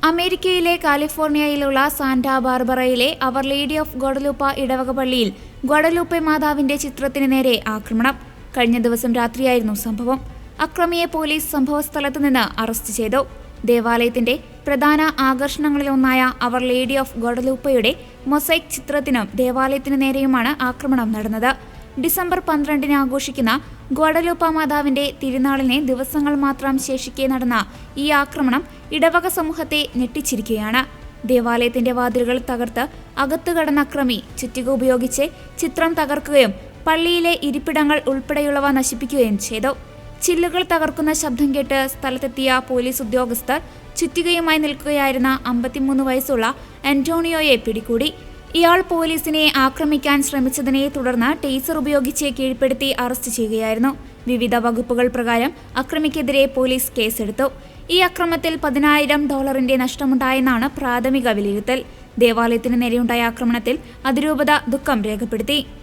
അമേരിക്കയിലെ കാലിഫോർണിയയിലുള്ള Santa ബാർബറയിലെ our lady of ഗ്വാഡലൂപ്പ ഇടവക പള്ളിയിൽ ഗ്വാഡലൂപ്പെ മാതാവിന്റെ ചിത്രത്തിന് നേരെ ആക്രമണം. കഴിഞ്ഞ ദിവസം രാത്രിയായിരുന്നു സംഭവം. അക്രമിയെ പോലീസ് സംഭവസ്ഥലത്ത് നിന്ന് അറസ്റ്റ് ചെയ്തു. ദേവാലയത്തിന്റെ പ്രധാന ആകർഷണങ്ങളിലൊന്നായ അവർ ലേഡി ഓഫ് ഗ്വാഡലൂപ്പയുടെ മൊസൈക് ചിത്രത്തിനും ദേവാലയത്തിനു നേരെയുമാണ് ആക്രമണം നടന്നത്. ഡിസംബർ 12-ന് ആഘോഷിക്കുന്ന ഗ്വാഡലൂപ്പ മാതാവിന്റെ തിരുനാളിനെ ദിവസങ്ങൾ മാത്രം ശേഷിക്കെ നടന്ന ഈ ആക്രമണം ഇടവക സമൂഹത്തെ ഞെട്ടിച്ചിരിക്കുകയാണ്. ദേവാലയത്തിന്റെ വാതിലുകൾ തകർത്ത് അകത്തു കടന്ന അക്രമി ചുറ്റിക ഉപയോഗിച്ച് ചിത്രം തകർക്കുകയും പള്ളിയിലെ ഇരിപ്പിടങ്ങൾ ഉൾപ്പെടെയുള്ളവ നശിപ്പിക്കുകയും ചെയ്തു. ചില്ലുകൾ തകർക്കുന്ന ശബ്ദം കേട്ട് സ്ഥലത്തെത്തിയ പോലീസ് ഉദ്യോഗസ്ഥർ ചുറ്റികയുമായി നിൽക്കുകയായിരുന്ന 53 വയസ്സുള്ള ആന്റോണിയോയെ പിടികൂടി. ഇയാൾ പോലീസിനെ ആക്രമിക്കാൻ ശ്രമിച്ചതിനെ തുടർന്ന് ടേസർ ഉപയോഗിച്ച് കീഴ്പ്പെടുത്തി അറസ്റ്റ് ചെയ്യുകയായിരുന്നു. വിവിധ വകുപ്പുകൾ പ്രകാരം അക്രമിക്കെതിരെ പോലീസ് കേസെടുത്തു. ഈ അക്രമത്തിൽ $10,000 നഷ്ടമുണ്ടായെന്നാണ് പ്രാഥമിക വിലയിരുത്തൽ. ദേവാലയത്തിന് നേരെയുണ്ടായ ആക്രമണത്തിൽ അതിരൂപത ദുഃഖം രേഖപ്പെടുത്തി.